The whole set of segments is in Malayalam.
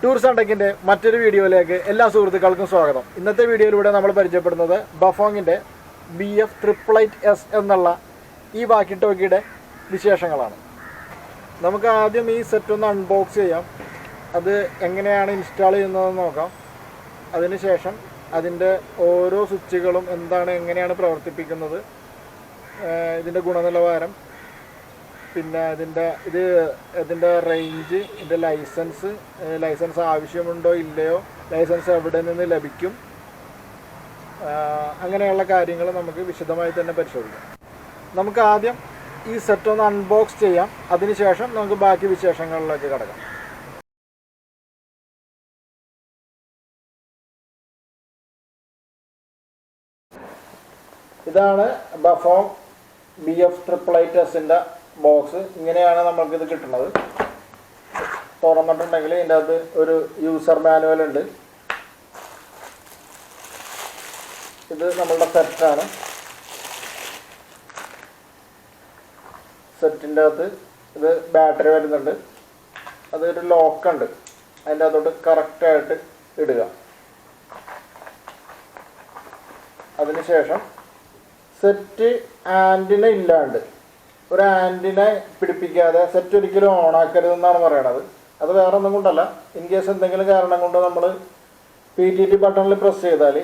ടൂർസ് ആൻഡ് ടെക്കിൻ്റെ മറ്റൊരു വീഡിയോയിലേക്ക് എല്ലാ സുഹൃത്തുക്കൾക്കും സ്വാഗതം. ഇന്നത്തെ വീഡിയോയിലൂടെ നമ്മൾ പരിചയപ്പെടുന്നത് ബഫോങ്ങിൻ്റെ BF-888S എന്നുള്ള ഈ വാക്കി ടോക്കിയുടെ വിശേഷങ്ങളാണ്. നമുക്ക് ആദ്യം ഈ സെറ്റ് ഒന്ന് അൺബോക്സ് ചെയ്യാം. അത് എങ്ങനെയാണ് ഇൻസ്റ്റാൾ ചെയ്യുന്നതെന്ന് നോക്കാം. അതിനുശേഷം അതിൻ്റെ ഓരോ സ്വിച്ചുകളും എന്താണ്, എങ്ങനെയാണ് പ്രവർത്തിപ്പിക്കുന്നത്, ഇതിൻ്റെ ഗുണനിലവാരം, പിന്നെ ഇതിൻ്റെ റേഞ്ച്, ഇതിൻ്റെ ലൈസൻസ് ആവശ്യമുണ്ടോ ഇല്ലയോ, ലൈസൻസ് എവിടെ നിന്ന് ലഭിക്കും, അങ്ങനെയുള്ള കാര്യങ്ങൾ നമുക്ക് വിശദമായി തന്നെ പരിശോധിക്കാം. നമുക്ക് ആദ്യം ഈ സെറ്റ് ഒന്ന് അൺബോക്സ് ചെയ്യാം. അതിനുശേഷം നമുക്ക് ബാക്കി വിശേഷങ്ങളിലേക്ക് കടക്കാം. ഇതാണ് ബഫോങ് BF-888Sൻ്റെ ബോക്സ്. ഇങ്ങനെയാണ് നമ്മൾക്കിത് കിട്ടുന്നത്. തുറന്നിട്ടുണ്ടെങ്കിൽ ഇതിൻ്റെ അകത്ത് ഒരു യൂസർ മാനുവൽ ഉണ്ട്. ഇത് നമ്മളുടെ സെറ്റാണ്. സെറ്റിൻ്റെ അകത്ത് ഇത് ബാറ്ററി വരുന്നുണ്ട്. അതൊരു ലോക്കുണ്ട്, അതിൻ്റെ അകത്തോട്ട് കറക്റ്റായിട്ട് ഇടുക. അതിനുശേഷം സെറ്റ് ആൻറ്റിന ഇല്ലാണ്ട്, ഒരു ആൻറ്റിനെ പിടിപ്പിക്കാതെ സെറ്റ് ഒരിക്കലും ഓണാക്കരുതെന്നാണ് പറയണത്. അത് വേറെ ഒന്നും കൊണ്ടല്ല, ഇൻ കേസ് എന്തെങ്കിലും കാരണം കൊണ്ട് നമ്മൾ PTT ബട്ടണിൽ പ്രസ് ചെയ്താൽ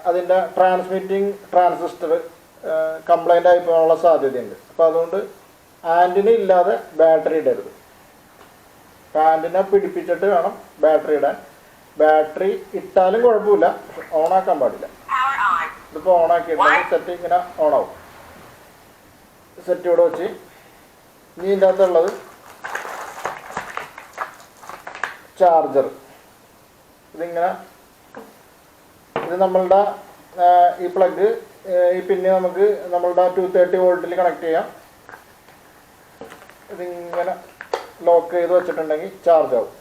അതിൻ്റെ ട്രാൻസ്മിറ്റിംഗ് ട്രാൻസിസ്റ്റർ കംപ്ലൈൻ്റ് ആയി പോകാനുള്ള സാധ്യതയുണ്ട്. അപ്പോൾ അതുകൊണ്ട് ആൻറ്റിന ഇല്ലാതെ ബാറ്ററി ഇടരുത്. ആൻറ്റിന പിടിപ്പിച്ചിട്ട് വേണം ബാറ്ററി ഇടാൻ. ബാറ്ററി ഇട്ടാലും കുഴപ്പമില്ല, ഓണാക്കാൻ പാടില്ല. ഇതിപ്പോൾ ഓണാക്കിയിട്ടുണ്ടെങ്കിൽ സെറ്റ് ഇങ്ങനെ ഓണാവും. സെറ്റ് ഇവിടെ വെച്ച് ഇനി ഇതിൻ്റെ അകത്തുള്ളത് ചാർജർ. ഇത് നമ്മളുടെ ഈ പ്ലഗ് ഈ പിന്നെ നമുക്ക് നമ്മളുടെ 230 വോൾട്ടിൽ കണക്ട് ചെയ്യാം. ഇതിങ്ങനെ ലോക്ക് ചെയ്ത് വെച്ചിട്ടുണ്ടെങ്കിൽ ചാർജ് ആവും.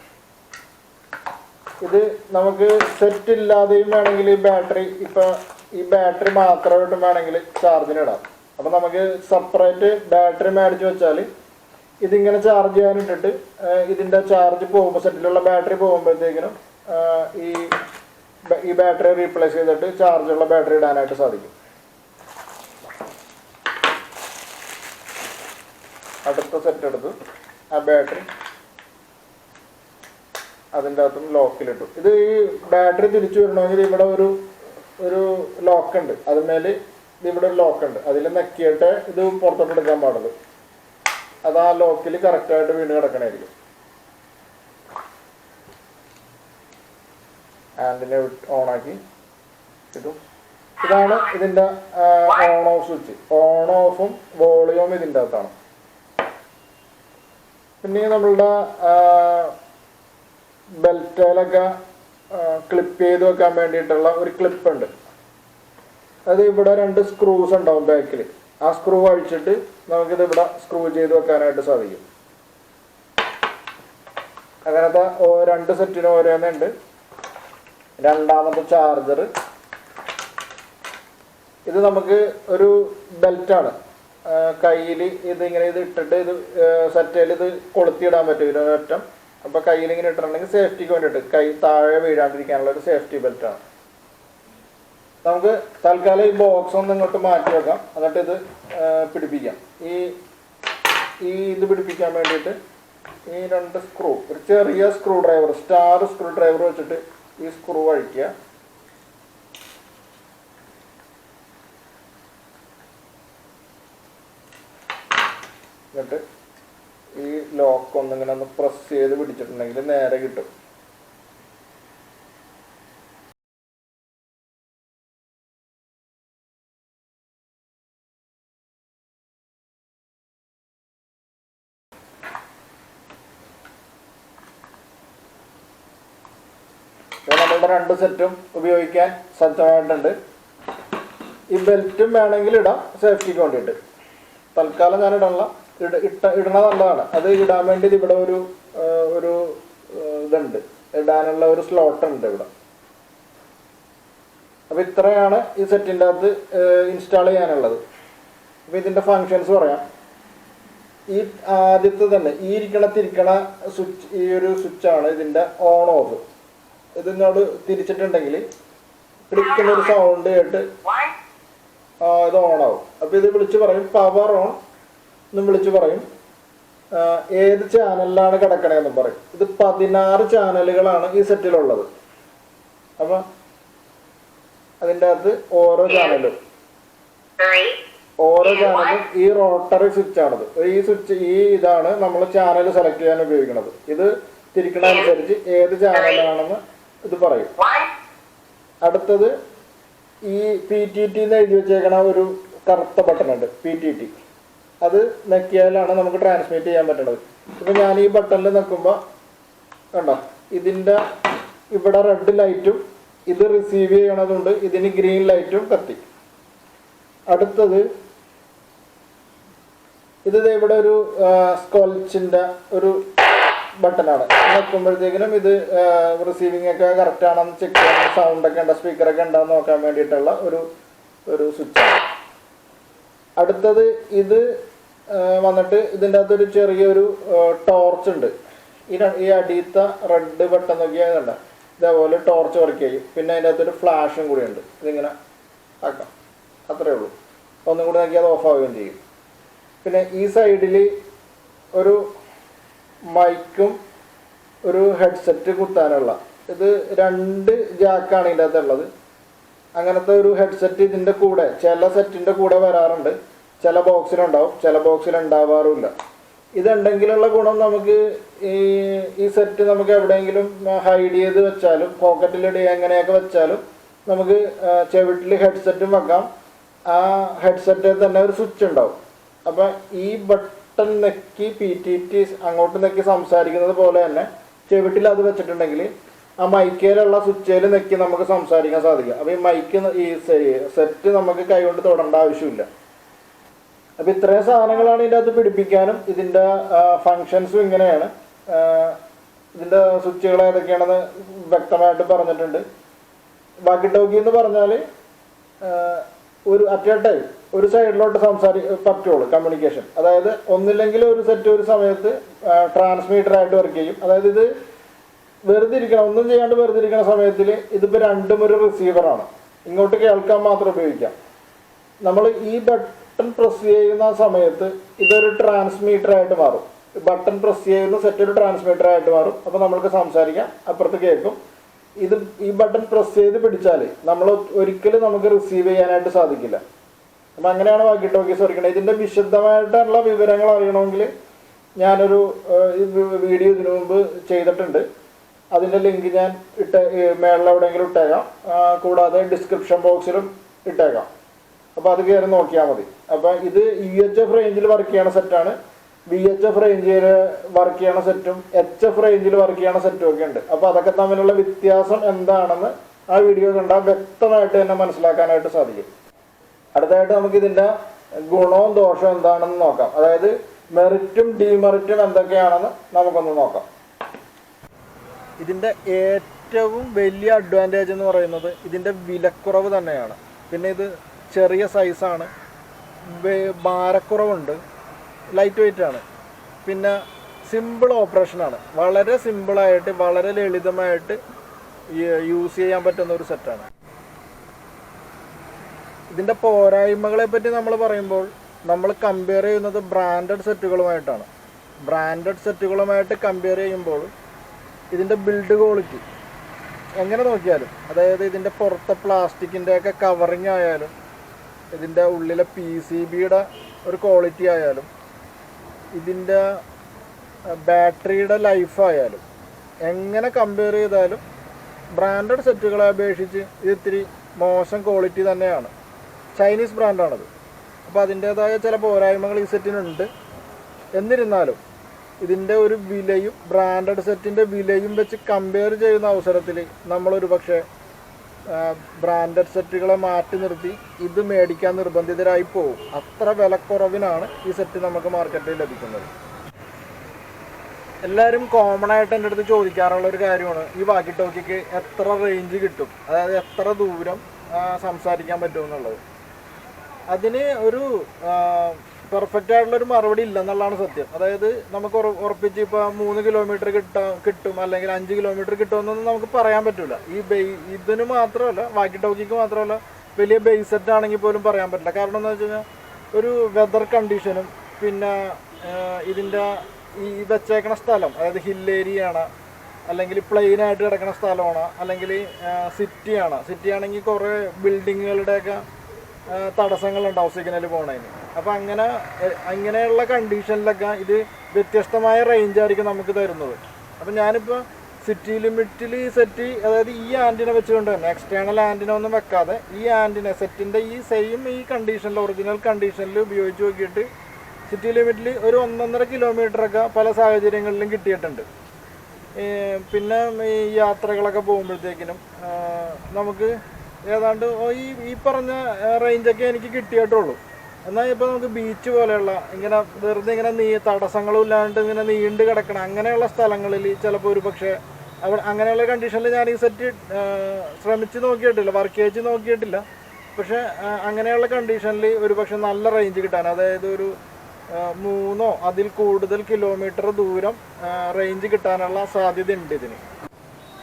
ഇത് നമുക്ക് സെറ്റ് ഇല്ലാതെയും വേണമെങ്കിൽ ഈ ബാറ്ററി മാത്രമായിട്ടും വേണമെങ്കിൽ ചാർജിന് ഇടാം. അപ്പോൾ നമുക്ക് സെപ്പറേറ്റ് ബാറ്ററി മേടിച്ച് വെച്ചാൽ ഇതിങ്ങനെ ചാർജ് ചെയ്യാനിട്ടിട്ട് ഇതിൻ്റെ ചാർജ് പോകുമ്പോൾ, സെറ്റിലുള്ള ബാറ്ററി പോകുമ്പോഴത്തേക്കിനും ഈ ബാറ്ററി റീപ്ലേസ് ചെയ്തിട്ട് ചാർജുള്ള ബാറ്ററി ഇടാനായിട്ട് സാധിക്കും. അടുത്ത സെറ്റ് എടുത്ത് ആ ബാറ്ററി അതിൻ്റെ അകത്തും ലോക്കിലിട്ടു. ഇത് ഈ ബാറ്ററി തിരിച്ചു വരണമെങ്കിൽ ഇവിടെ ഒരു ലോക്കുണ്ട്. അതിന്മേൽ ഇവിടെ ഒരു ലോക്കുണ്ട്. അതിൽ നെക്കിയിട്ട് ഇത് പുറത്തോട്ട് എടുക്കാൻ പാടുള്ളൂ. അത് ആ ലോക്കിൽ കറക്റ്റായിട്ട് വീണ് കിടക്കണമായിരിക്കും. ആൻഡിനെ ഓണാക്കി ഇതും. ഇതാണ് ഇതിൻ്റെ ഓൺ ഓഫ് സ്വിച്ച്. ഓൺ ഓഫും വോളിയൂം ഇതിൻ്റെ അകത്താണ്. പിന്നെ നമ്മളുടെ ബെൽറ്റിലൊക്കെ ക്ലിപ്പ് ചെയ്ത് വെക്കാൻ വേണ്ടിയിട്ടുള്ള ഒരു ക്ലിപ്പ് ഉണ്ട്. അത് ഇവിടെ 2 സ്ക്രൂസ് ഉണ്ടാവും ബാക്കിൽ. ആ സ്ക്രൂ അഴിച്ചിട്ട് നമുക്കിത് ഇവിടെ സ്ക്രൂ ചെയ്ത് വെക്കാനായിട്ട് സാധിക്കും. അങ്ങനത്തെ 2 സെറ്റിനും ഓരോന്നുണ്ട്. രണ്ടാമത്തെ ചാർജർ. ഇത് നമുക്ക് ഒരു ബെൽറ്റാണ്. കയ്യിൽ ഇതിങ്ങനെ ഇട്ടിട്ട് ഇത് സെറ്റയിൽ ഇത് കൊളുത്തിയിടാൻ പറ്റും ഇതിനൊരറ്റം. അപ്പോൾ കയ്യിൽ ഇങ്ങനെ ഇട്ടിട്ടുണ്ടെങ്കിൽ സേഫ്റ്റിക്ക് വേണ്ടിയിട്ട്, കൈ താഴെ വീഴാണ്ടിരിക്കാനുള്ള ഒരു സേഫ്റ്റി ബെൽറ്റാണ്. നമുക്ക് തൽക്കാലം ഈ ബോക്സ് ഒന്ന് ഇങ്ങോട്ട് മാറ്റി വെക്കാം. എന്നിട്ട് ഇത് പിടിപ്പിക്കാം. ഇത് പിടിപ്പിക്കാൻ വേണ്ടിയിട്ട് ഈ 2 സ്ക്രൂ, ഒരു ചെറിയ screw driver, star screw driver വെച്ചിട്ട് ഈ സ്ക്രൂ അഴിക്കുക. എന്നിട്ട് ഈ ലോക്ക് ഒന്നിങ്ങനെ ഒന്ന് പ്രസ് ചെയ്ത് പിടിച്ചിട്ടുണ്ടെങ്കിൽ നേരെ കിട്ടും. നമ്മളുടെ 2 സെറ്റും ഉപയോഗിക്കാൻ സജ്ജമായിട്ടുണ്ട്. ഈ ബെൽറ്റും വേണമെങ്കിൽ ഇടാം സേഫ്റ്റിക്ക് വേണ്ടിയിട്ട്. തൽക്കാലം ഞാൻ ഇടണ നല്ലതാണ്. അത് ഇടാൻ വേണ്ടി ഇവിടെ ഒരു ഇതുണ്ട്, ഇടാനുള്ള ഒരു സ്ലോട്ട് ഉണ്ട് ഇവിടെ. അപ്പോൾ ഇത്രയാണ് ഈ സെറ്റിൻ്റെ അകത്ത് ഇൻസ്റ്റാൾ ചെയ്യാനുള്ളത്. അപ്പോൾ ഇതിൻ്റെ ഫങ്ഷൻസ് പറയാം. ഈ ആദ്യത്തെ തന്നെ ഈ തിരിക്കണ സ്വിച്ച്, ഈ ഒരു സ്വിച്ചാണ് ഇതിൻ്റെ ഓൺ ഓഫ്. ഇതിനോട് തിരിച്ചിട്ടുണ്ടെങ്കിൽ ക്ലിക്കുന്ന ഒരു സൗണ്ട് കേട്ട് ഇത് ഓണാവും. അപ്പോൾ ഇത് വിളിച്ച് പറയും പവർ ഓൺ എന്നും വിളിച്ച് പറയും, ഏത് ചാനലിലാണ് കിടക്കണതെന്നും പറയും. ഇത് 16 ചാനലുകളാണ് ഈ സെറ്റിലുള്ളത്. അപ്പം അതിൻ്റെ അകത്ത് ഓരോ ചാനലും ഈ റോട്ടറി സ്വിച്ചാണിത്. ഇതാണ് നമ്മൾ ചാനൽ സെലക്ട് ചെയ്യാൻ ഉപയോഗിക്കുന്നത്. ഇത് തിരിക്കണ അനുസരിച്ച് ഏത് ചാനലാണെന്ന് ഇത് പറയും. അടുത്തത് ഈ PTT എന്ന് എഴുതി വെച്ചേക്കണ ഒരു കറുത്ത ബട്ടൺ ഉണ്ട്, PTT. അത് നെക്കിയാലാണ് നമുക്ക് ട്രാൻസ്മിറ്റ് ചെയ്യാൻ പറ്റുന്നത്. ഇപ്പം ഞാൻ ഈ ബട്ടണിൽ നിൽക്കുമ്പോൾ കണ്ടോ, ഇതിൻ്റെ ഇവിടെ റെഡ് ലൈറ്റും ഇത് റിസീവ് ചെയ്യണതുണ്ട്, ഇതിന് ഗ്രീൻ ലൈറ്റും കത്തി. അടുത്തത് ഇത് ഇവിടെ ഒരു സ്കോൾച്ചിൻ്റെ ഒരു ബട്ടണാണ്. നോക്കുമ്പോഴത്തേക്കിനും ഇത് റിസീവിംഗ് ഒക്കെ കറക്റ്റ് ആണെന്ന് ചെക്ക് ചെയ്യാൻ, സൗണ്ടൊക്കെ ഉണ്ടോ, സ്പീക്കറൊക്കെ ഉണ്ടോയെന്ന് നോക്കാൻ വേണ്ടിയിട്ടുള്ള ഒരു സ്വിച്ചാണ്. അടുത്തത് ഇത് വന്നിട്ട് ഇതിൻ്റെ അകത്തൊരു ചെറിയൊരു ടോർച്ച് ഉണ്ട്. ഈ അടിയത്തെ റെഡ് ബട്ടൺ നോക്കിയാൽ കണ്ട ഇതേപോലെ ടോർച്ച് വർക്ക് ചെയ്യും. പിന്നെ അതിൻ്റെ അകത്തൊരു ഫ്ലാഷും കൂടി ഉണ്ട്. ഇതിങ്ങനെ ആക്കാം, അത്രയേ ഉള്ളൂ. ഒന്നും കൂടി നോക്കിയാൽ അത് ഓഫ് ആവുകയും ചെയ്യും. പിന്നെ ഈ സൈഡിൽ ഒരു മൈക്കും ഒരു ഹെഡ്സെറ്റ് കുത്താനുള്ള, ഇത് 2 ജാക്കാണ് ഇതിൻ്റെ അകത്തുള്ളത്. അങ്ങനത്തെ ഒരു ഹെഡ്സെറ്റ് ഇതിൻ്റെ കൂടെ ചില സെറ്റിൻ്റെ കൂടെ വരാറുണ്ട്. ചില ബോക്സിലുണ്ടാവും, ചില ബോക്സിൽ ഉണ്ടാവാറുമില്ല. ഇതുണ്ടെങ്കിലുള്ള ഗുണം നമുക്ക് ഈ സെറ്റ് നമുക്ക് എവിടെയെങ്കിലും ഹൈഡ് ചെയ്ത് വെച്ചാലും പോക്കറ്റിലിടുക എങ്ങനെയൊക്കെ വെച്ചാലും നമുക്ക് ചെവിട്ടിൽ ഹെഡ്സെറ്റും വെക്കാം. ആ ഹെഡ്സെറ്റിൽ തന്നെ ഒരു സ്വിച്ച് ഉണ്ടാവും. അപ്പം ഈ ബട്ടൺ നെക്കി PTT അങ്ങോട്ട് നെക്കി സംസാരിക്കുന്നത് പോലെ തന്നെ ചെവിട്ടിൽ അത് വെച്ചിട്ടുണ്ടെങ്കിൽ ആ മൈക്കയിലുള്ള സ്വിച്ചിൽ നെക്കി നമുക്ക് സംസാരിക്കാൻ സാധിക്കും. അപ്പോൾ ഈ സെറ്റ് നമുക്ക് കൈകൊണ്ട് തൊടേണ്ട ആവശ്യമില്ല. അപ്പോൾ ഇത്രയും സാധനങ്ങളാണ് ഇതിൻ്റെ അകത്ത് പിടിപ്പിക്കാനും. ഇതിൻ്റെ ഫങ്ഷൻസും ഇങ്ങനെയാണ്. ഇതിൻ്റെ സ്വിച്ചുകൾ ഏതൊക്കെയാണെന്ന് വ്യക്തമായിട്ട് പറഞ്ഞിട്ടുണ്ട്. വാക്കി ടോക്കി എന്ന് പറഞ്ഞാൽ ഒരു അറ്റ് എ ടൈം ഒരു സൈഡിലോട്ട് പറ്റുള്ളൂ കമ്മ്യൂണിക്കേഷൻ. അതായത് ഒന്നില്ലെങ്കിൽ ഒരു സെറ്റ് ഒരു സമയത്ത് ട്രാൻസ്മീറ്ററായിട്ട് വർക്ക് ചെയ്യും. അതായത് ഇത് വെറുതെ ഇരിക്കണം, ഒന്നും ചെയ്യാണ്ട് വെറുതെ ഇരിക്കുന്ന സമയത്തിൽ ഇതിപ്പോൾ രണ്ടും ഒരു റിസീവറാണ്, ഇങ്ങോട്ട് കേൾക്കാൻ മാത്രം ഉപയോഗിക്കാം. നമ്മൾ ഈ ബട്ടൺ പ്രസ് ചെയ്യുന്ന സമയത്ത് ഇതൊരു ട്രാൻസ്മീറ്ററായിട്ട് മാറും. ബട്ടൺ പ്രസ് ചെയ്യുന്ന സെറ്റ് ഒരു ട്രാൻസ്മീറ്ററായിട്ട് മാറും. അപ്പോൾ നമ്മൾക്ക് സംസാരിക്കാം, അപ്പുറത്ത് കേൾക്കും. ഈ ബട്ടൺ പ്രസ് ചെയ്ത് പിടിച്ചാൽ നമ്മൾ ഒരിക്കലും നമുക്ക് റിസീവ് ചെയ്യാനായിട്ട് സാധിക്കില്ല. അപ്പം അങ്ങനെയാണ് വാക്കി ടോക്കീസ് വരയ്ക്കുന്നത്. ഇതിൻ്റെ വിശദമായിട്ടുള്ള വിവരങ്ങൾ അറിയണമെങ്കിൽ ഞാനൊരു വീഡിയോ ഇതിനു മുമ്പ് ചെയ്തിട്ടുണ്ട്. അതിൻ്റെ ലിങ്ക് ഞാൻ മേളിൽ എവിടെയെങ്കിലും ഇട്ടേക്കാം, കൂടാതെ ഡിസ്ക്രിപ്ഷൻ ബോക്സിലും ഇട്ടേക്കാം. അപ്പോൾ അത് കയറി നോക്കിയാൽ മതി. അപ്പോൾ ഇത് UHF റേഞ്ചിൽ വർക്ക് ചെയ്യണ സെറ്റാണ്. VHF റേഞ്ചിൽ വർക്ക് ചെയ്യണ സെറ്റും HF റേഞ്ചിൽ വർക്ക് ചെയ്യണ സെറ്റും ഒക്കെ ഉണ്ട്. അപ്പോൾ അതൊക്കെ തമ്മിലുള്ള വ്യത്യാസം എന്താണെന്ന് ആ വീഡിയോ കണ്ടാൽ വ്യക്തമായിട്ട് തന്നെ മനസ്സിലാക്കാനായിട്ട് സാധിക്കും. അടുത്തായിട്ട് നമുക്ക് ഇതിൻ്റെ ഗുണവും ദോഷവും എന്താണെന്ന് നോക്കാം. അതായത് മെറിറ്റും ഡീമെറിറ്റും എന്തൊക്കെയാണെന്ന് നമുക്കൊന്ന് നോക്കാം. ഇതിൻ്റെ ഏറ്റവും വലിയ അഡ്വാൻറ്റേജ് എന്ന് പറയുന്നത് ഇതിൻ്റെ വിലക്കുറവ് തന്നെയാണ്. പിന്നെ ഇത് ചെറിയ സൈസാണ്, ഭാരക്കുറവുണ്ട്, ലൈറ്റ് വെയിറ്റ് ആണ്, പിന്നെ സിമ്പിൾ ഓപ്പറേഷനാണ്. വളരെ സിമ്പിളായിട്ട് വളരെ ലളിതമായിട്ട് യൂസ് ചെയ്യാൻ പറ്റുന്ന ഒരു സെറ്റാണ്. ഇതിൻ്റെ പോരായ്മകളെ പറ്റി നമ്മൾ പറയുമ്പോൾ നമ്മൾ കമ്പയർ ചെയ്യുന്നത് ബ്രാൻഡഡ് സെറ്റുകളുമായിട്ടാണ്. ബ്രാൻഡഡ് സെറ്റുകളുമായിട്ട് കമ്പയർ ചെയ്യുമ്പോൾ ഇതിൻ്റെ ബിൽഡ് ക്വാളിറ്റി എങ്ങനെ നോക്കിയാലും, അതായത് ഇതിൻ്റെ പുറത്തെ പ്ലാസ്റ്റിക്കിൻ്റെയൊക്കെ കവറിങ് ആയാലും ഇതിൻ്റെ ഉള്ളിലെ PCBയുടെ ഒരു ക്വാളിറ്റി ആയാലും ഇതിൻ്റെ ബാറ്ററിയുടെ ലൈഫായാലും എങ്ങനെ കമ്പയർ ചെയ്താലും ബ്രാൻഡഡ് സെറ്റുകളെ അപേക്ഷിച്ച് ഇത് ഇത്തിരി മോശം ക്വാളിറ്റി തന്നെയാണ്. ചൈനീസ് ബ്രാൻഡാണത്. അപ്പോൾ അതിൻ്റേതായ ചില പോരായ്മകൾ ഈ സെറ്റിനുണ്ട്. എന്നിരുന്നാലും ഇതിൻ്റെ ഒരു വിലയും ബ്രാൻഡഡ് സെറ്റിൻ്റെ വിലയും വെച്ച് കമ്പയർ ചെയ്യുന്ന അവസരത്തിൽ നമ്മളൊരു പക്ഷേ ബ്രാൻഡഡ് സെറ്റുകളെ മാറ്റി നിർത്തി ഇത് മേടിക്കാൻ നിർബന്ധിതരായി പോകും. അത്ര വിലക്കുറവിനാണ് ഈ സെറ്റ് നമുക്ക് മാർക്കറ്റിൽ ലഭിക്കുന്നത്. എല്ലാവരും കോമൺ ആയിട്ട് എൻ്റെ അടുത്ത് ചോദിക്കാറുള്ള ഒരു കാര്യമാണ് ഈ വാക്കി ടോക്കിക്ക് എത്ര റേഞ്ച് കിട്ടും, അതായത് എത്ര ദൂരം സംസാരിക്കാൻ പറ്റുമെന്നുള്ളത്. അതിന് ഒരു പെർഫെക്റ്റ് ആയിട്ടുള്ളൊരു മറുപടി ഇല്ലെന്നുള്ളതാണ് സത്യം. അതായത് നമുക്ക് ഉറപ്പിച്ച് ഇപ്പോൾ 3 കിലോമീറ്റർ കിട്ടും അല്ലെങ്കിൽ 5 കിലോമീറ്റർ കിട്ടുമെന്നൊന്നും നമുക്ക് പറയാൻ പറ്റില്ല. ഇതിന് മാത്രമല്ല, വാക്കി ടോക്കിക്ക് മാത്രമല്ല, വലിയ ബേസ് സെറ്റ് ആണെങ്കിൽ പോലും പറയാൻ പറ്റില്ല. കാരണം എന്താ വെച്ച് കഴിഞ്ഞാൽ ഒരു വെതർ കണ്ടീഷനും പിന്നെ ഇതിൻ്റെ ഈ വെച്ചേക്കണ സ്ഥലം, അതായത് ഹിൽ ഏരിയ ആണ്, അല്ലെങ്കിൽ പ്ലെയിൻ ആയിട്ട് കിടക്കുന്ന സ്ഥലമാണ്, അല്ലെങ്കിൽ സിറ്റി ആണെങ്കിൽ കുറേ ബിൽഡിങ്ങുകളുടെയൊക്കെ തടസ്സങ്ങളുണ്ടാവും സിഗ്നൽ പോണതിന്. അപ്പോൾ അങ്ങനെയുള്ള കണ്ടീഷനിലൊക്കെ ഇത് വ്യത്യസ്തമായ റേഞ്ചായിരിക്കും നമുക്ക് തരുന്നത്. അപ്പോൾ ഞാനിപ്പോൾ സിറ്റി ലിമിറ്റിൽ സെറ്റ്, അതായത് ഈ ആൻറ്റിന വെച്ചുകൊണ്ട് തന്നെ എക്സ്റ്റേണൽ ആൻറ്റിന ഒന്നും വെക്കാതെ ഈ ആൻറ്റിന സെറ്റിൻ്റെ ഈ സെയിം ഈ കണ്ടീഷനിൽ, ഒറിജിനൽ കണ്ടീഷനിൽ ഉപയോഗിച്ച് നോക്കിയിട്ട് സിറ്റി ലിമിറ്റിൽ ഒരു 1.5 കിലോമീറ്ററൊക്കെ പല സാഹചര്യങ്ങളിലും കിട്ടിയിട്ടുണ്ട്. പിന്നെ ഈ യാത്രകളൊക്കെ പോകുമ്പോഴത്തേക്കിനും നമുക്ക് ഏതാണ്ട് ഈ പറഞ്ഞ റേഞ്ചൊക്കെ എനിക്ക് കിട്ടിയിട്ടുള്ളൂ. എന്നാൽ ഇപ്പോൾ നമുക്ക് ബീച്ച് പോലെയുള്ള ഇങ്ങനെ വെറുതെ ഇങ്ങനെ തടസ്സങ്ങളും ഇല്ലാണ്ട് ഇങ്ങനെ നീണ്ടു കിടക്കണം അങ്ങനെയുള്ള സ്ഥലങ്ങളിൽ ചിലപ്പോൾ ഒരു പക്ഷേ അങ്ങനെയുള്ള കണ്ടീഷനിൽ ഞാൻ ഈ സെറ്റ് ശ്രമിച്ച് നോക്കിയിട്ടില്ല, വർക്ക് ചെയ്ത് നോക്കിയിട്ടില്ല. പക്ഷേ അങ്ങനെയുള്ള കണ്ടീഷനിൽ ഒരു പക്ഷേ നല്ല റേഞ്ച് കിട്ടാൻ, അതായത് ഒരു 3 അതിൽ കൂടുതൽ കിലോമീറ്റർ ദൂരം റേഞ്ച് കിട്ടാനുള്ള സാധ്യത ഉണ്ട് ഇതിന്.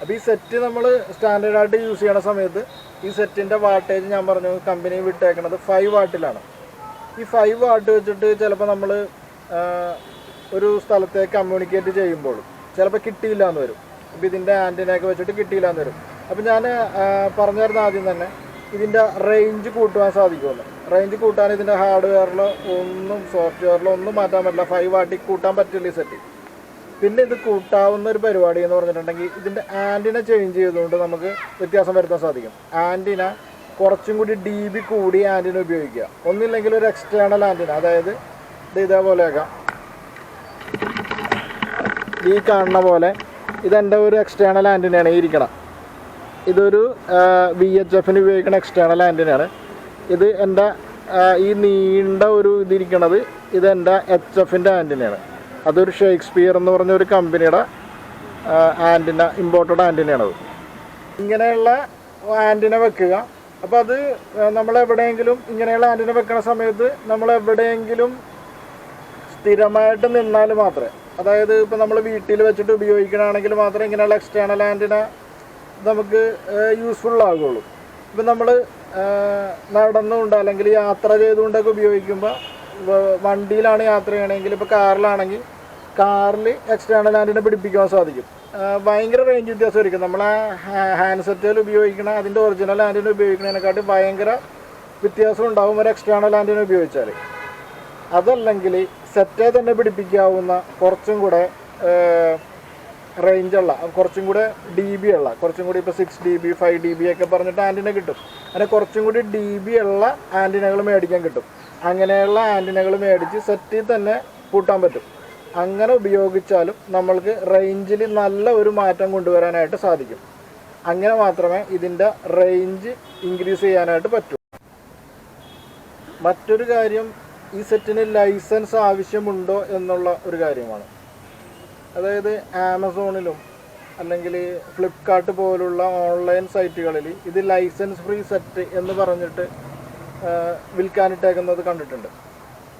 അപ്പോൾ ഈ സെറ്റ് നമ്മൾ സ്റ്റാൻഡേർഡായിട്ട് യൂസ് ചെയ്യണ സമയത്ത് ഈ സെറ്റിൻ്റെ വാട്ടേജ് ഞാൻ പറഞ്ഞു കമ്പനി വിട്ടേക്കുന്നത് 5 വാട്ടിലാണ്. ഈ 5 വാട്ട് വെച്ചിട്ട് ചിലപ്പോൾ നമ്മൾ ഒരു സ്ഥലത്തേക്ക് കമ്മ്യൂണിക്കേറ്റ് ചെയ്യുമ്പോൾ ചിലപ്പോൾ കിട്ടിയില്ല എന്ന് വരും. അപ്പോൾ ഇതിൻ്റെ ആൻറ്റിനയൊക്കെ വെച്ചിട്ട് കിട്ടിയില്ല എന്ന് വരും. അപ്പോൾ ഞാൻ പറഞ്ഞിരുന്ന ആദ്യം തന്നെ ഇതിൻ്റെ റേഞ്ച് കൂട്ടുവാൻ സാധിക്കുമല്ലോ. റേഞ്ച് കൂട്ടാൻ ഇതിൻ്റെ ഹാർഡ്വെയറിലോ ഒന്നും സോഫ്റ്റ്വെയറിലോ ഒന്നും മാറ്റാൻ പറ്റില്ല. 5 വാട്ടിൽ കൂട്ടാൻ പറ്റില്ല ഈ സെറ്റ്. പിന്നെ ഇത് കൂട്ടാവുന്ന ഒരു പരിപാടി എന്ന് പറഞ്ഞിട്ടുണ്ടെങ്കിൽ ഇതിൻ്റെ ആൻറ്റിന ചേഞ്ച് ചെയ്തുകൊണ്ട് നമുക്ക് വ്യത്യാസം വരുത്താൻ സാധിക്കും. ആൻറ്റിന കുറച്ചും കൂടി DB കൂടി ആൻറ്റിന ഉപയോഗിക്കുക. ഒന്നില്ലെങ്കിൽ ഒരു എക്സ്റ്റേണൽ ആൻറ്റിന, അതായത് ഇതേപോലെയൊക്കെ ഈ കാണുന്ന പോലെ ഇതെൻ്റെ ഒരു എക്സ്റ്റേണൽ ആൻറ്റിനയാണ് ഈ ഇരിക്കണം. ഇതൊരു VHFന് ഉപയോഗിക്കുന്ന എക്സ്റ്റേണൽ ആൻറ്റിനയാണ്. ഇത് എൻ്റെ ഈ നീണ്ട ഒരു ഇതിരിക്കണത് ഇതെൻ്റെ HFൻ്റെ ആൻറ്റിനയാണ്. അതൊരു ഷേക്സ്പിയർ എന്ന് പറഞ്ഞ ഒരു കമ്പനിയുടെ ആൻറ്റിന, ഇമ്പോർട്ടഡ് ആൻറ്റിനയാണത്. ഇങ്ങനെയുള്ള ആൻറ്റിന വെക്കുക. അപ്പോൾ അത് നമ്മളെവിടെയെങ്കിലും ഇങ്ങനെയുള്ള ആൻറ്റിന വെക്കുന്ന സമയത്ത് നമ്മളെവിടെയെങ്കിലും സ്ഥിരമായിട്ട് നിന്നാൽ മാത്രമേ, അതായത് ഇപ്പോൾ നമ്മൾ വീട്ടിൽ വെച്ചിട്ട് ഉപയോഗിക്കണമെങ്കിൽ മാത്രമേ ഇങ്ങനെയുള്ള എക്സ്റ്റേണൽ ആൻറ്റിന നമുക്ക് യൂസ്ഫുൾ ആകുള്ളൂ. ഇപ്പം നമ്മൾ നടന്നുകൊണ്ട് അല്ലെങ്കിൽ യാത്ര ചെയ്തുകൊണ്ടൊക്കെ ഉപയോഗിക്കുമ്പോൾ, വണ്ടിയിലാണ് യാത്ര ചെയ്യണമെങ്കിൽ, ഇപ്പോൾ കാറിലാണെങ്കിൽ കാറിൽ എക്സ്റ്റേണൽ ആൻറ്റിന പിടിപ്പിക്കാൻ സാധിക്കും. ഭയങ്കര റേഞ്ച് വ്യത്യാസമായിരിക്കും. നമ്മൾ ഹാൻഡ് സെറ്റിൽ ഉപയോഗിക്കണ അതിൻ്റെ ഒറിജിനൽ ആൻറ്റിന ഉപയോഗിക്കുന്നതിനെക്കാട്ടി ഭയങ്കര വ്യത്യാസം ഉണ്ടാകും ഒരു എക്സ്റ്റേണൽ ആൻറ്റിന ഉപയോഗിച്ചാൽ. അതല്ലെങ്കിൽ സെറ്റേ തന്നെ പിടിപ്പിക്കാവുന്ന കുറച്ചും കൂടെ റേഞ്ചുള്ള, കുറച്ചും കൂടെ DB ഉള്ള, കുറച്ചും കൂടി ഇപ്പോൾ 6 dB 5 dB ഒക്കെ പറഞ്ഞിട്ട് ആൻറ്റിന കിട്ടും. അങ്ങനെ കുറച്ചും കൂടി DB ഉള്ള ആൻറ്റിനകൾ മേടിക്കാൻ കിട്ടും. അങ്ങനെയുള്ള ആൻറ്റിനകൾ മേടിച്ച് സെറ്റിൽ തന്നെ കൂട്ടാൻ പറ്റും. അങ്ങനെ ഉപയോഗിച്ചാലും നമ്മൾക്ക് റേഞ്ചിൽ നല്ല ഒരു മാറ്റം കൊണ്ടുവരാനായിട്ട് സാധിക്കും. അങ്ങനെ മാത്രമേ ഇതിൻ്റെ റേഞ്ച് ഇൻക്രീസ് ചെയ്യാനായിട്ട് പറ്റൂ. മറ്റൊരു കാര്യം, ഈ സെറ്റിന് ലൈസൻസ് ആവശ്യമുണ്ടോ എന്നുള്ള ഒരു കാര്യമാണ്. അതായത് ആമസോണിലും അല്ലെങ്കിൽ ഫ്ലിപ്കാർട്ട് പോലുള്ള ഓൺലൈൻ സൈറ്റുകളിൽ ഇത് ലൈസൻസ് ഫ്രീ സെറ്റ് എന്ന് പറഞ്ഞിട്ട് വിൽക്കാനിട്ടേക്കുന്നത് കണ്ടിട്ടുണ്ട്.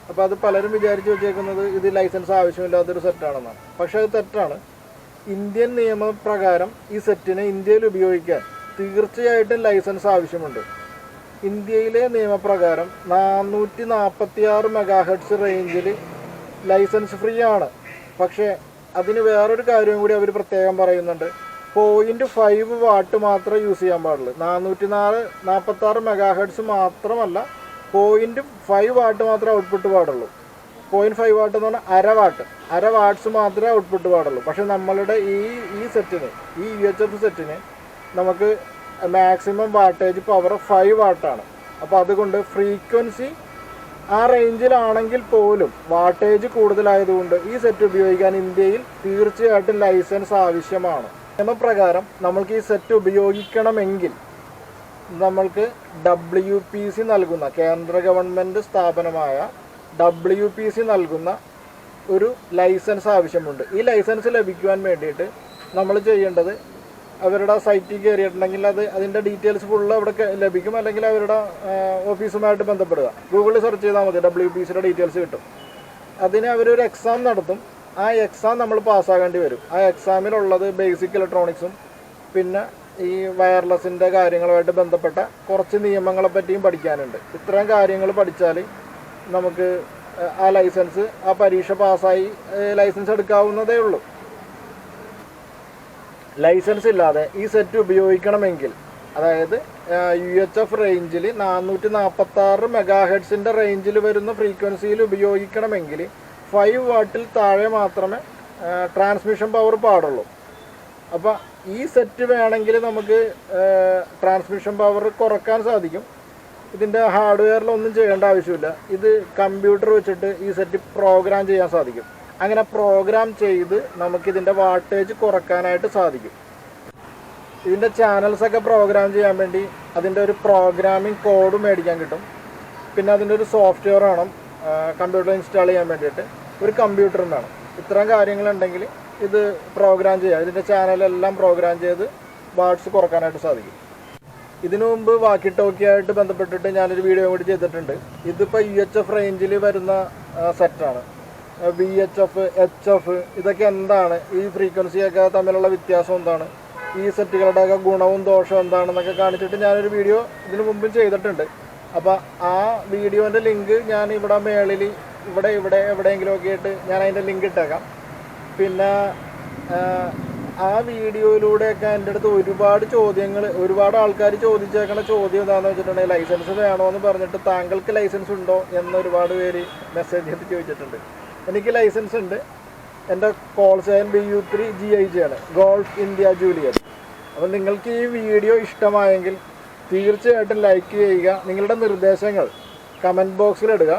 അപ്പോൾ അത് പലരും വിചാരിച്ച് വെച്ചേക്കുന്നത് ഇത് ലൈസൻസ് ആവശ്യമില്ലാത്തൊരു സെറ്റാണെന്നാണ്. പക്ഷേ അത് തെറ്റാണ്. ഇന്ത്യൻ നിയമപ്രകാരം ഈ സെറ്റിനെ ഇന്ത്യയിൽ ഉപയോഗിക്കാൻ തീർച്ചയായിട്ടും ലൈസൻസ് ആവശ്യമുണ്ട്. ഇന്ത്യയിലെ നിയമപ്രകാരം 446 MHz റേഞ്ചിൽ ലൈസൻസ് ഫ്രീ ആണ്. പക്ഷേ അതിന് വേറൊരു കാര്യം കൂടി അവർ പ്രത്യേകം പറയുന്നുണ്ട്. 0.5 വാട്ട് മാത്രമേ യൂസ് ചെയ്യാൻ പാടുള്ളൂ. 446 MHz മാത്രമല്ല, 0.5 വാട്ട് മാത്രമേ ഔട്ട്പുട്ട് പാടുള്ളൂ. 0.5 വാട്ട് എന്ന് പറഞ്ഞാൽ അര വാട്ട്സ് മാത്രമേ ഔട്ട്പുട്ട് പാടുള്ളൂ. പക്ഷെ നമ്മളുടെ ഈ സെറ്റിന്, ഈ UHF സെറ്റിന് നമുക്ക് മാക്സിമം വാട്ടേജ് പവർ 5 വാട്ടാണ്. അപ്പോൾ അതുകൊണ്ട് ഫ്രീക്വൻസി ആ റേഞ്ചിലാണെങ്കിൽ പോലും വാട്ടേജ് കൂടുതലായതുകൊണ്ട് ഈ സെറ്റ് ഉപയോഗിക്കാൻ ഇന്ത്യയിൽ തീർച്ചയായിട്ടും ലൈസൻസ് ആവശ്യമാണ്. നിയമപ്രകാരം നമ്മൾക്ക് ഈ സെറ്റ് ഉപയോഗിക്കണമെങ്കിൽ നമ്മൾക്ക് WPC നൽകുന്ന, കേന്ദ്ര ഗവൺമെൻറ് സ്ഥാപനമായ WPC നൽകുന്ന ഒരു ലൈസൻസ് ആവശ്യമുണ്ട്. ഈ ലൈസൻസ് ലഭിക്കുവാൻ വേണ്ടിയിട്ട് നമ്മൾ ചെയ്യേണ്ടത് അവരുടെ സൈറ്റിൽ കയറിയിട്ടുണ്ടെങ്കിൽ അതിൻ്റെ ഡീറ്റെയിൽസ് ഫുള്ള് അവിടെ ലഭിക്കും. അല്ലെങ്കിൽ അവരുടെ ഓഫീസുമായിട്ട് ബന്ധപ്പെടുക. ഗൂഗിളിൽ സെർച്ച് ചെയ്താൽ മതി, WPCയുടെ ഡീറ്റെയിൽസ് കിട്ടും. അതിന് അവരൊരു എക്സാം നടത്തും. ആ എക്സാം നമ്മൾ പാസ്സാകേണ്ടി വരും. ആ എക്സാമിലുള്ളത് ബേസിക് ഇലക്ട്രോണിക്സും പിന്നെ ഈ വയർലെസ്സിൻ്റെ കാര്യങ്ങളുമായിട്ട് ബന്ധപ്പെട്ട കുറച്ച് നിയമങ്ങളെ പറ്റിയും പഠിക്കാനുണ്ട്. ഇത്രയും കാര്യങ്ങൾ പഠിച്ചാൽ നമുക്ക് ആ ലൈസൻസ്, ആ പരീക്ഷ പാസ്സായി ലൈസൻസ് എടുക്കാവുന്നതേ ഉള്ളൂ. ലൈസൻസ് ഇല്ലാതെ ഈ സെറ്റ് ഉപയോഗിക്കണമെങ്കിൽ, അതായത് UHF റേഞ്ചിൽ 446 മെഗാഹെഡ്സിൻ്റെ റേഞ്ചിൽ വരുന്ന ഫ്രീക്വൻസിയിൽ ഉപയോഗിക്കണമെങ്കിൽ 5 വാട്ടിൽ താഴെ മാത്രമേ ട്രാൻസ്മിഷൻ പവർ പാടുള്ളൂ. അപ്പോൾ ഈ സെറ്റ് വേണമെങ്കിൽ നമുക്ക് ട്രാൻസ്മിഷൻ പവർ കുറക്കാൻ സാധിക്കും. ഇതിൻ്റെ ഹാർഡ്വെയറിലൊന്നും ചെയ്യേണ്ട ആവശ്യമില്ല. ഇത് കമ്പ്യൂട്ടർ വെച്ചിട്ട് ഈ സെറ്റ് പ്രോഗ്രാം ചെയ്യാൻ സാധിക്കും. അങ്ങനെ പ്രോഗ്രാം ചെയ്ത് നമുക്കിതിൻ്റെ വാട്ടേജ് കുറക്കാനായിട്ട് സാധിക്കും. ഇതിൻ്റെ ചാനൽസൊക്കെ പ്രോഗ്രാം ചെയ്യാൻ വേണ്ടി അതിൻ്റെ ഒരു പ്രോഗ്രാമിംഗ് കോഡ് മേടിക്കാൻ കിട്ടും. പിന്നെ അതിൻ്റെ ഒരു സോഫ്റ്റ്വെയർ വേണം കമ്പ്യൂട്ടർ ഇൻസ്റ്റാൾ ചെയ്യാൻ വേണ്ടിയിട്ട്. ഒരു കമ്പ്യൂട്ടറും വേണം. ഇത്തരം കാര്യങ്ങളുണ്ടെങ്കിൽ ഇത് പ്രോഗ്രാം ചെയ്യാം. ഇതിൻ്റെ ചാനലെല്ലാം പ്രോഗ്രാം ചെയ്ത് വാട്ട്സ് കുറക്കാനായിട്ട് സാധിക്കും. ഇതിനു മുമ്പ് വാക്കി ടോക്കിയായിട്ട് ബന്ധപ്പെട്ടിട്ട് ഞാനൊരു വീഡിയോ കൂടി ചെയ്തിട്ടുണ്ട്. ഇതിപ്പോൾ UHF റേഞ്ചിൽ വരുന്ന സെറ്റാണ്. VHF, HF ഇതൊക്കെ എന്താണ്, ഈ ഫ്രീക്വൻസിയൊക്കെ തമ്മിലുള്ള വ്യത്യാസം എന്താണ്, ഈ സെറ്റുകളുടെയൊക്കെ ഗുണവും ദോഷവും എന്താണെന്നൊക്കെ കാണിച്ചിട്ട് ഞാനൊരു വീഡിയോ ഇതിനു മുമ്പും ചെയ്തിട്ടുണ്ട്. അപ്പോൾ ആ വീഡിയോൻ്റെ ലിങ്ക് ഞാൻ ഇവിടെ മേളിൽ ഇവിടെ എവിടെയെങ്കിലുമൊക്കെ ആയിട്ട് ഞാൻ അതിൻ്റെ ലിങ്ക് ഇട്ടേക്കാം. പിന്നെ ആ വീഡിയോയിലൂടെയൊക്കെ എൻ്റെ അടുത്ത് ഒരുപാട് ആൾക്കാർ ചോദിച്ചേക്കണ ചോദ്യം എന്താണെന്ന് വെച്ചിട്ടുണ്ടെങ്കിൽ, ലൈസൻസ് വേണോ എന്ന് പറഞ്ഞിട്ട് താങ്കൾക്ക് ലൈസൻസ് ഉണ്ടോ എന്ന് ഒരുപാട് പേര് മെസ്സേജ് ചെയ്ത് ചോദിച്ചിട്ടുണ്ട്. എനിക്ക് ലൈസൻസ് ഉണ്ട്. എൻ്റെ കോൾ സൈൻ BU3 GIJ ആണ്, ഗോൾഫ് ഇന്ത്യ ജൂലിയറ്റ്. അപ്പോൾ നിങ്ങൾക്ക് ഈ വീഡിയോ ഇഷ്ടമായെങ്കിൽ തീർച്ചയായിട്ടും ലൈക്ക് ചെയ്യുക. നിങ്ങളുടെ നിർദ്ദേശങ്ങൾ കമൻറ്റ് ബോക്സിലിടുക.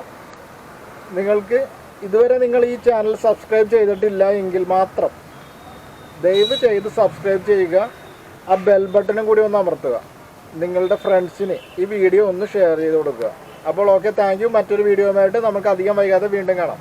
നിങ്ങൾക്ക് ഇതുവരെ നിങ്ങൾ ഈ ചാനൽ സബ്സ്ക്രൈബ് ചെയ്തിട്ടില്ല എങ്കിൽ മാത്രം ദയവ് ചെയ്ത് സബ്സ്ക്രൈബ് ചെയ്യുക. ആ ബെൽ ബട്ടണും കൂടി ഒന്ന് അമർത്തുക. നിങ്ങളുടെ ഫ്രണ്ട്സിന് ഈ വീഡിയോ ഒന്ന് ഷെയർ ചെയ്ത് കൊടുക്കുക. അപ്പോൾ ഓക്കെ, താങ്ക് യു. മറ്റൊരു വീഡിയോയുമായിട്ട് നമുക്ക് അധികം വൈകാതെ വീണ്ടും കാണാം.